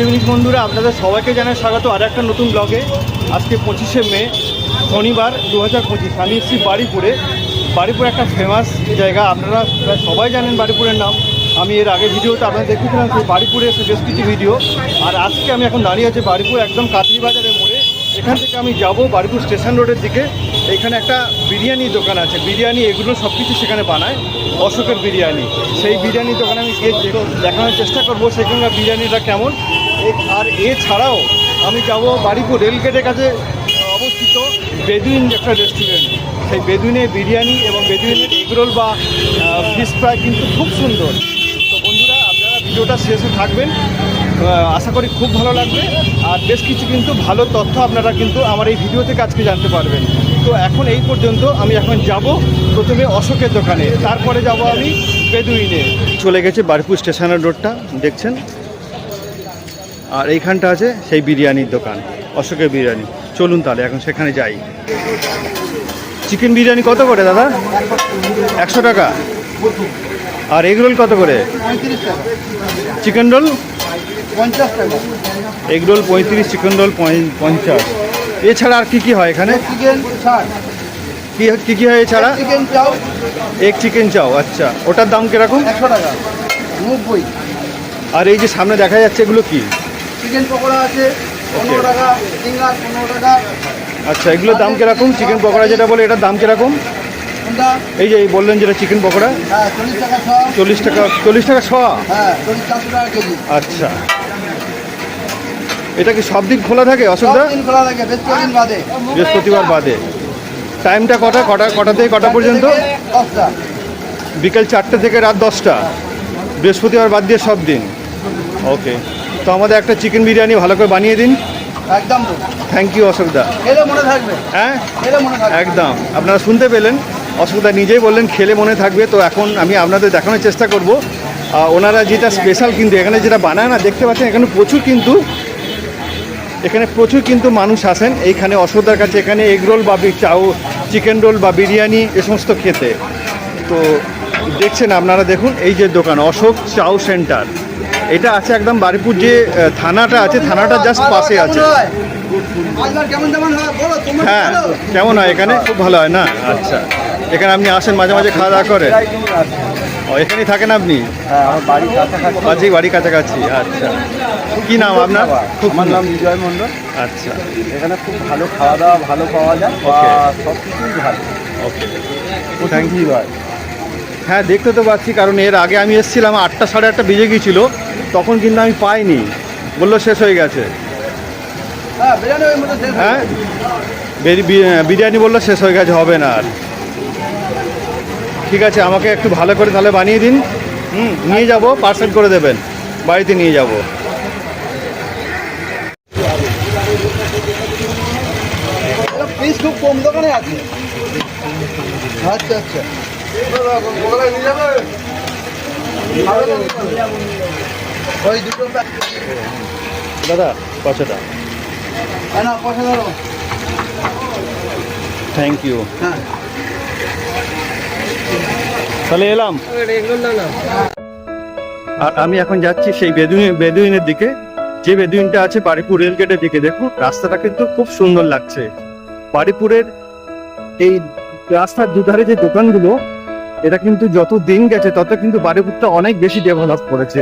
Evening বন্ধুরা, আপনাদের সবাইকে জানাই স্বাগত আর একটা নতুন ব্লগে। আজকে 25শে মে শনিবার 2025। আমি এসেছি বারুইপুরে। বারুইপুর একটা ফেমাস জায়গা, আপনারা সবাই জানেন বারুইপুরের নাম। আমি এর আগে ভিডিওটা আপনাদের দেখেছিলাম, সেই বারুইপুরে এসে বেশ কিছু ভিডিও। আর আজকে আমি এখন দাঁড়িয়ে আছি বারুইপুর একদম কাতলি বাজারের মোড়ে। এখান থেকে আমি যাব বারুইপুর স্টেশন রোডের দিকে। এখানে একটা বিরিয়ানির দোকান আছে, বিরিয়ানি এগুলো সব কিছু সেখানে বানায়, অশোকের বিরিয়ানি। সেই বিরিয়ানির দোকানে আমি গিয়ে দেখানোর চেষ্টা করবো সেখানকার বিরিয়ানিটা কেমন। আর এছাড়াও আমি যাব বারুইপুর রেলগেটের কাছে অবস্থিত বেদুইন একটা রেস্টুরেন্ট। সেই বেদুইনের বিরিয়ানি এবং বেদুইনের এগরোল বা ফিশ ফ্রাই কিন্তু খুব সুন্দর। তো বন্ধুরা, আপনারা ভিডিওটা শেষে থাকবেন, আশা করি খুব ভালো লাগবে। আর বেশ কিছু কিন্তু ভালো তথ্য আপনারা কিন্তু আমার এই ভিডিও থেকে আজকে জানতে পারবেন। তো এখন এই পর্যন্ত। আমি এখন যাব প্রথমে অশোকের দোকানে, তারপরে যাব আমি বেদুইনে। চলে গেছে বারুইপুর স্টেশনের রোডটা দেখছেন, আর এইখানটা আছে সেই বিরিয়ানির দোকান, অশোকের বিরিয়ানি। চলুন তাহলে এখন সেখানে যাই। চিকেন বিরিয়ানি কত করে দাদা? 100 টাকা। আর এগ রোল কত করে? 35 টাকা। চিকেন রোল 50 টাকা। Egg roll 35, chicken roll 50। এছাড়া আর কি হয় এখানে? চিকেন 60। কি হয় এছাড়া? চিকেন চাও এক চিকেন চাও। আচ্ছা, ওটার দাম কিরকম? 100 টাকা। 90। আর এই যে সামনে দেখা যাচ্ছে এগুলো কি? চিকেন পকোড়া আছে 15 টাকা, সিঙ্গার 15 টাকা। আচ্ছা, এগুলোর দাম কিরকম? চিকেন পকোড়া যেটা বলে এটার দাম কিরকম? কোনটা? এই যে বললেন যেটা চিকেন পকোড়া, হ্যাঁ 40 টাকা শ। 40 টাকা। 40 টাকা শ? হ্যাঁ 40-400 টাকা কেজি। আচ্ছা, এটা কি সব দিন খোলা থাকে অসুবিধা? সব দিন খোলা থাকে, বৃহস্পতিবার বাদে। বৃহস্পতিবার বাদে। টাইমটা কটা থেকে কটা পর্যন্ত? 10টা। বিকেল 4টে থেকে রাত 10টা, বৃহস্পতিবার বাদ দিয়ে সব দিন। ওকে, তো আমাদের একটা চিকেন বিরিয়ানি ভালো করে বানিয়ে দিন। একদম তো। থ্যাংক ইউ অশোকদা। খেলে মনে থাকবে। হ্যাঁ খেলে মনে থাকবে। একদম, আপনারা শুনতে পেলেন, অশোকদা নিজেই বললেন খেলে মনে থাকবে। তো এখন আমি আপনাদের দেখানোর চেষ্টা করব ওনারা যেটা স্পেশাল কিন্তু এখানে যেটা বানায় না, দেখতে পাচ্ছেন এখানে প্রচুর কিন্তু মানুষ আসেন এইখানে অশোকদার কাছে। এখানে এগ রোল বা চাও, চিকেন রোল বা বিরিয়ানি এ সমস্ত খেতে। তো দেখছেন আপনারা, দেখুন এই যে দোকান অশোক চাউ সেন্টার, এটা আছে একদম বারুইপুর যে থানাটা আছে, থানাটা জাস্ট পাশে আছে। হ্যাঁ, কেমন হয় এখানে? খুব ভালো হয় না? আচ্ছা, এখানে আপনি আসেন মাঝে মাঝে খাওয়া দাওয়া করেন? ও, এখানেই থাকেন আপনি? হ্যাঁ, আমার বাড়ির কাছাকাছি। বাড়ির কাছাকাছি। আচ্ছা, কি নাম আপনার? আমার নাম বিজয় মণ্ডল। আচ্ছা, এখানে খুব ভালো খাওয়া দাওয়া ভালো পাওয়া যায়, Okay. সব কিছুই ভালো। ওকে, থ্যাংক ইউ। হ্যাঁ দেখতে তো পাচ্ছি, কারণ এর আগে আমি এসেছিলাম 8টা সাড়ে 8টা বেজে গিয়েছিলো, তখন কিন্তু আমি পাইনি, বললো শেষ হয়ে গেছে। হ্যাঁ, বিরিয়ানি ওই মধ্যে শেষ হয়ে হ্যাঁ, গেছে। বিরিয়ানি বললো শেষ হয়ে গেছে, হবে না আর। ঠিক আছে, আমাকে একটু ভালো করে তাহলে বানিয়ে দিন। নিয়ে যাব, পার্সেল করে দেবেন, বাড়িতে নিয়ে যাব। পিস খুব কম দোকানে আছে। আচ্ছা আচ্ছা। ওই দুটো দাদা কতটা? না পয়সা ধরো। Thank you. হ্যাঁ, তাহলে এলাম। আর আমি এখন যাচ্ছি সেই বেদুইনের দিকে, যে বেদুইনটা আছে বারুইপুর রেলগেটের দিকে। দেখুন রাস্তাটা কিন্তু খুব সুন্দর লাগছে। বারুইপুরের এই রাস্তার দুধারে যে দোকানগুলো, এটা কিন্তু যত দিন গেছে তত কিন্তু বারুইপুরটা অনেক বেশি ডেভেলপ করেছে।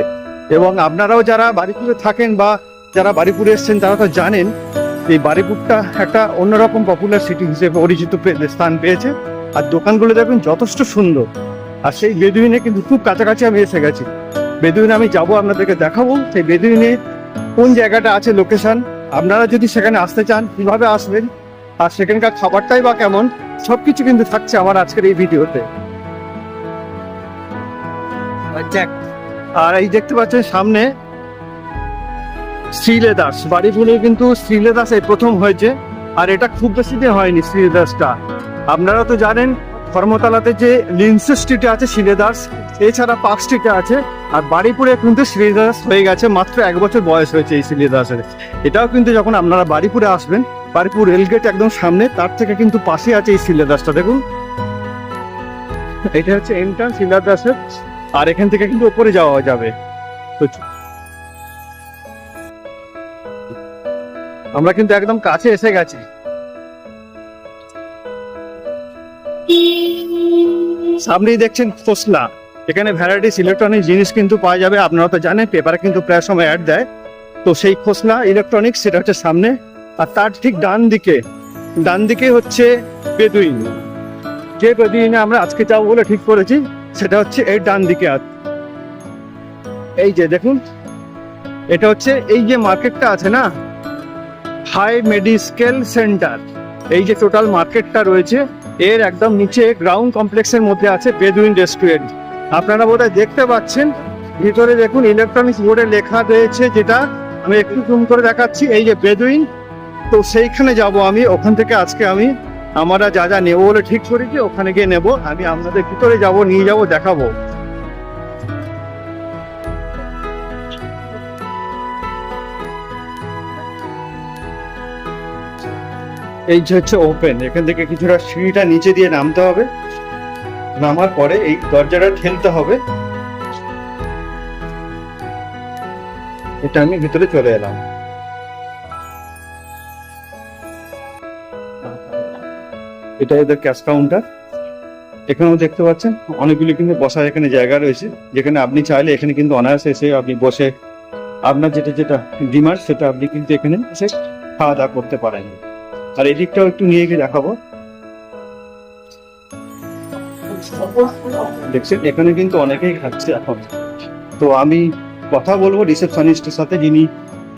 এবং আপনারাও যারা বারুইপুরে থাকেন বা যারা বারুইপুরে এসছেন তারা তো জানেন এই বারুইপুরটা একটা অন্যরকম পপুলার সিটি হিসেবে পরিচিত স্থান পেয়েছে। আর দোকানগুলো দেখবেন যথেষ্ট সুন্দর। আর সেই বেদুইনে কিন্তু খুব কাছাকাছি আমি এসে গেছি। বেদুইনে আমি যাব, আপনাদেরকে দেখাবো সেই বেদুইনে কোন জায়গাটা আছে, লোকেশন। আপনারা যদি সেখানে আসতে চান কিভাবে আসবেন, আর সেখানকার খাবারটাই বা কেমন, সবকিছু কিন্তু থাকছে আমার আজকের এই ভিডিওতে। আর এই দেখতে পাচ্ছেন সামনে শ্রীলেদার্স, বাড়িপুরে কিন্তু শ্রীলেদার্স এই প্রথম হয়েছে। আর এটা খুব বেশি দিন হয়নি শ্রীলেদার্সটা। আপনারা তো জানেন ধর্মতলাতে যে লিন্সে স্ট্রিটে আছে শ্রীলেদার্স, এছাড়া পার্ক স্ট্রিটে আছে। আর বারুইপুরে কিন্তু শ্রীলেদার্স হয়ে গেছে, মাত্র 1 বছর বয়স হয়েছে এই শ্রীলেদার্সের। এটাও কিন্তু যখন আপনারা বারুইপুরে আসবেন, বারুইপুর রেলগেট একদম সামনে, তার থেকে কিন্তু পাশে আছে এই শ্রীলেদার্সটা। দেখুন এটা হচ্ছে এন্ট্রান্স শ্রীলেদার্সের। আর এখান থেকে কিন্তু উপরে যাওয়া যাবে। তো আমরা কিন্তু একদম কাছে এসে গেছি। সামনেই দেখছেন খোসলা, এখানে ভ্যারাইটিস ইলেকট্রনিক জিনিস কিন্তু পাওয়া যাবে। আপনারা তো জানেন পেপারে কিন্তু প্রায় সময় অ্যাড দেয়। তো সেই খোসলা ইলেকট্রনিক্স সেটা হচ্ছে সামনে, আর তার ঠিক ডান দিকে হচ্ছে বেদুইন। যে বেদুইনে আমরা আজকে যাবো বলে ঠিক করেছি সেটা হচ্ছে এই ডান দিকে। আর এই যে দেখুন, এটা হচ্ছে এই যে মার্কেটটা আছে না, হাই মেডিকেল সেন্টার, এই যে টোটাল মার্কেটটা রয়েছে এর একদম নিচে গ্রাউন্ড কমপ্লেক্সের মধ্যে আছে বেদুইন রেস্টুরেন্ট। আপনারা বোধহয় দেখতে পাচ্ছেন, ভিতরে দেখুন ইলেকট্রনিক্স বোর্ডে লেখা রয়েছে, যেটা আমি একটু জুম করে দেখাচ্ছি, এই যে বেদুইন। তো সেইখানে যাব আমি, ওখান থেকে আজকে আমি আমরা যা যা নেবো বলে ঠিক করেছি ওখানে গিয়ে নেবো। আমি আপনাদের ভিতরে যাব, নিয়ে যাব, দেখাবো। এই যে হচ্ছে ওপেন, এখান থেকে কিছুটা সিঁড়িটা নিচে দিয়ে নামতে হবে, নামার পরে এই দরজাটা ঠেলতে হবে। এটা আমি ভিতরে চলে এলাম। এটা এদের ক্যাশ কাউন্টার। এখানেও দেখতে পাচ্ছেন অনেকগুলি কিন্তু বসার এখানে জায়গা রয়েছে, যেখানে আপনি চাইলে এখানে কিন্তু অনায়াসে এসে আপনি বসে আপনার যেটা ডিমান্ড সেটা আপনি কিন্তু এখানে এসে খাওয়া দাওয়া করতে পারেন। আর এদিকটাও একটু নিয়ে গিয়ে দেখাবো। দেখছেন এখানে কিন্তু অনেকেই খাচ্ছে এখন। তো আমি কথা বলবো রিসেপশনিস্টের সাথে, যিনি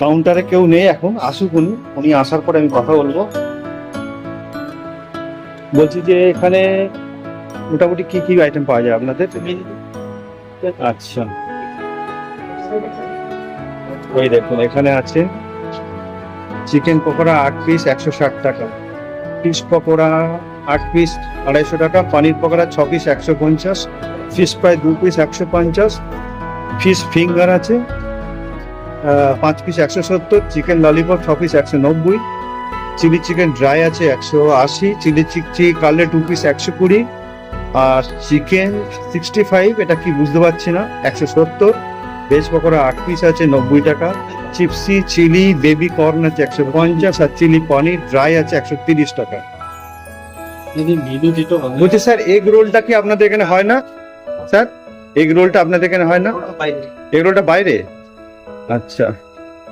কাউন্টারে কেউ নেই এখন, আসুক উনি আসার পরে আমি কথা বলবো। বলছি যে এখানে মোটামুটি কি কি আইটেম পাওয়া যায় আপনাদের? আচ্ছা, ওই দেখুন এখানে আছে চিকেন পকোড়া 8 পিস 160 টাকা, ফিশ পকোড়া 8 পিস 250 টাকা, paneer pakora 6 piece 150, fish fry 2 piece 150, fish finger আছে 5 piece 170, chicken lollipop 6 piece 190, chilli chicken dry আছে 180, চিলি চিকচি কালে 2 পিস 120, আর চিকেন 65, এটা কি বুঝতে পারছি না, 170, ভেজ পকোড়া 8 পিস আছে 90 টাকা, চিপসি চিলি বেবি কর্ন আছে 150, আর চিলি পনির ড্রাই আছে 130 টাকা। বলছি স্যার এগ রোলটা কি আপনাদের এখানে হয় না? স্যার এগ রোলটা আপনাদের এখানে হয় না? এগ রোলটা বাইরে? আচ্ছা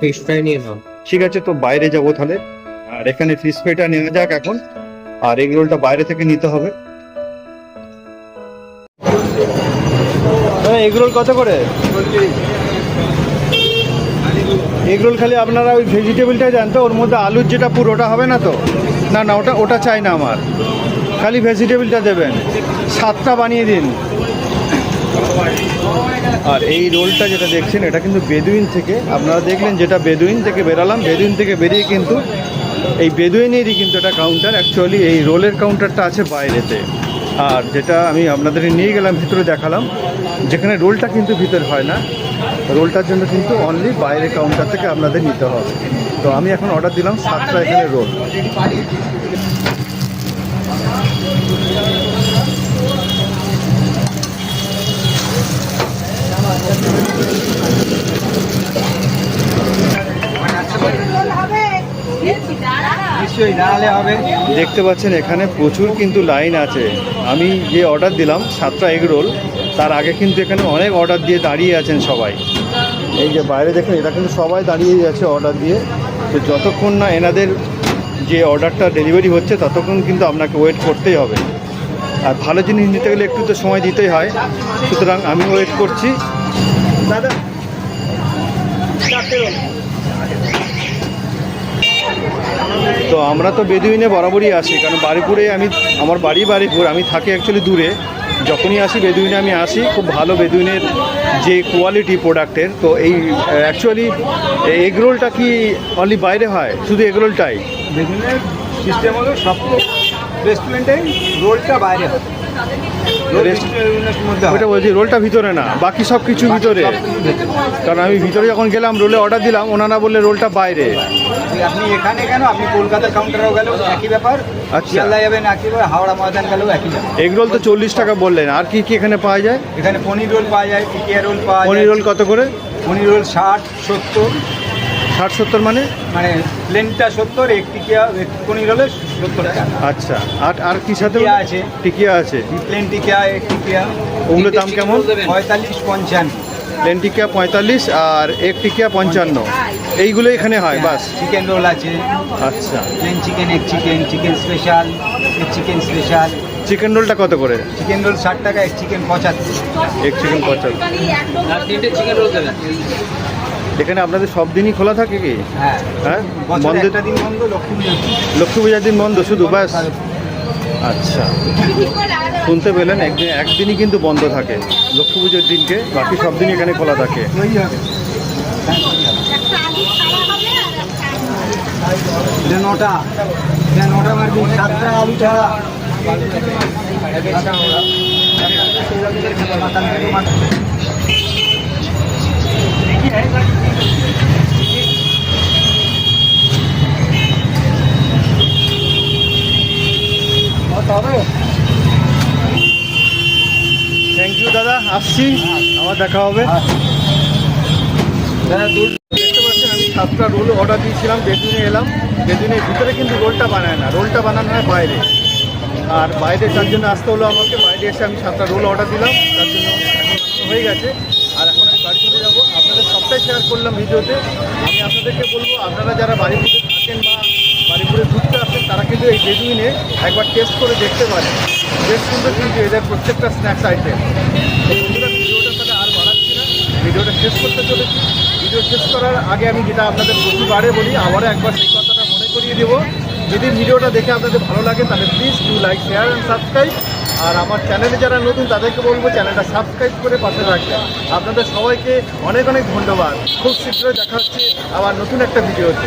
ফিশ ফ্রাই নিয়ে নাও। ঠিক আছে, তো বাইরে যাবো তাহলে। আর এখানে ফিশ ফ্রাইটা নেওয়া যাক এখন, আর এগ রোলটা বাইরে থেকে নিতে হবে। এগ রোল কত করে? এগ রোল খালি আপনারা ওই ভেজিটেবলটা জান তো, ওর মধ্যে আলুর যেটা পুরোটা হবে না তো? না না, ওটা চাই না আমার, খালি ভেজিটেবলটা দেবেন, 7টা বানিয়ে দিন। আর এই রোলটা যেটা দেখছেন এটা কিন্তু বেদুইন থেকে, আপনারা দেখলেন যেটা বেদুইন থেকে বেরালাম, বেদুইন থেকে বেরিয়ে কিন্তু এই বেদুইনেরই কিন্তু এটা কাউন্টার। অ্যাকচুয়ালি এই রোলের কাউন্টারটা আছে বাইরেতে, আর যেটা আমি আপনাদের নিয়ে গেলাম ভিতরে দেখালাম, যেখানে রোলটা কিন্তু ভিতরে হয় না, রোলটার জন্য কিন্তু অনলি বাইরে কাউন্টার থেকে আপনাদের নিতে হবে। তো আমি এখন অর্ডার দিলাম 7টা এখানে রোল। দেখতে পাচ্ছেন এখানে প্রচুর কিন্তু লাইন আছে। আমি যে অর্ডার দিলাম 7টা এগ রোল, তার আগে কিন্তু এখানে অনেক অর্ডার দিয়ে দাঁড়িয়ে আছেন সবাই। এই যে বাইরে দেখুন, এটা কিন্তু সবাই দাঁড়িয়ে আছে অর্ডার দিয়ে। তো যতক্ষণ না এনাদের যে অর্ডারটা ডেলিভারি হচ্ছে ততক্ষণ কিন্তু আপনাকে ওয়েট করতেই হবে। আর ভালো জিনিস নিতে গেলে একটু তো সময় দিতেই হয়, সুতরাং আমি ওয়েট করছি। দাদা তো আমরা তো বেদুইনে বরাবরই আসি, কারণ বারিপুরে আমার বারিপুর, আমি থাকি অ্যাকচুয়ালি দূরে। যখনই আসি বেদুইনে আমি আসি, খুব ভালো বেদুইনের যে কোয়ালিটি প্রোডাক্টের। তো এই অ্যাকচুয়ালি এগ রোলটা কি অনলি বাইরে হয়, শুধু এগ রোলটাই? বেদুইনের সিস্টেম হলো সব রেস্টুরেন্টে রোলটা বাইরে হয়, ওটা বলছি রোলটা ভিতরে না, বাকি সব কিছু ভিতরে। কারণ আমি ভিতরে যখন গেলাম রোলে অর্ডার দিলাম, ওনারা বললে রোলটা বাইরে। আপনি এখানে কেন, আপনি কলকাতার কাউন্টারেও গেলেও একই ব্যাপার, আচ্ছা শিয়ালদা যাবেন একই ব্যাপার, হাওড়া ময়দান গেলেও একই ব্যাপার। এগ রোল তো 40 টাকা বললেন, আর কি কি এখানে পাওয়া যায়? এখানে পনির রোল পাওয়া যায়, টিকিয়া রোল পাওয়া যায়। পনির রোল কত করে? পনির রোল 60, 70, 60-70 মানে? মানে প্লেনটা 70, একটিকিয়া একটুকনির হলে 70 টাকা। আচ্ছা, আর কি সাথে টিকিয়া আছে। টিকিয়া আছে। প্লেন টিকিয়া, একটিকিয়া ওগুলোর দাম কেমন? 45-55। প্লেন টিকিয়া 45 আর এক টিকিয়া 55, এইগুলো এখানে হয় বাস? চিকেন রোল আছে, আচ্ছা, প্লেন চিকেন, এক চিকেন, চিকেন স্পেশাল, এক চিকেন স্পেশাল। চিকেন রোলটা কত করে? চিকেন রোল 60 টাকা, এক চিকেন 75। এক চিকেন 75। আর 3টে চিকেন রোল দেবেন। এখানে আপনাদের সব দিনই খোলা থাকে কি? হ্যাঁ, হ্যাঁ, বছরে বন্ধের একটা দিন বন্ধ, লক্ষ্মী পুজো। লক্ষ্মী পূজার দিন বন্ধ শুধু বাস? আচ্ছা, শুনতে পেলেন, একদিনই কিন্তু বন্ধ থাকে লক্ষ্মী পুজোর দিনকে, বাকি সব দিনই এখানে খোলা থাকে। দই হবে। হ্যাঁ, দই হবে। এটা 9টা, এটা 9টা মারবি, 7টা আলু ছাড়া। থ্যাংক ইউ দাদা, আসছি, আবার দেখা হবে। দেখতে পাচ্ছেন আমি 7টা রোল অর্ডার দিয়েছিলাম, বেদুনে এলাম। বেদুনের ভিতরে কিন্তু রোলটা বানায় না, রোলটা বানানো হয় বাইরে। আর বাইরে তার জন্য আসতে হলো আমাকে, বাইরে এসে আমি 7টা রোল অর্ডার দিলাম, তার জন্য এখন বানানো হয়ে গেছে। আর এখন আমি বাড়ি চলে যাবো। আপনাদের সবটাই শেয়ার করলাম ভিডিওতে। আমি আপনাদেরকে বলবো, আপনারা যারা বাড়িপুরে থাকেন বা বাড়িপুরে ঘুরতে আসেন, তারা কিন্তু এই বেদুইনে একবার টেস্ট করে দেখতে পারেন। বেশ সুন্দর কিন্তু এদের প্রত্যেকটা স্ন্যাক্স আইটেম। বন্ধুরা, ভিডিওটা তাহলে আর বাড়াচ্ছি না, ভিডিওটা শেষ করতে চলেছি। ভিডিও শেষ করার আগে আমি যেটা আপনাদের প্রতিবারে বলি, আবারও একবার সেই কথাটা মনে করিয়ে দেবো। যদি ভিডিওটা দেখে আপনাদের ভালো লাগে তাহলে please do like, share and subscribe. আর আমার চ্যানেলে যারা নতুন তাদেরকে বলবো চ্যানেলটা সাবস্ক্রাইব করে পাশে রাখবেন। আপনাদের সবাইকে অনেক অনেক ধন্যবাদ। খুব শীঘ্রই দেখা হচ্ছে আবার নতুন একটা ভিডিওতে।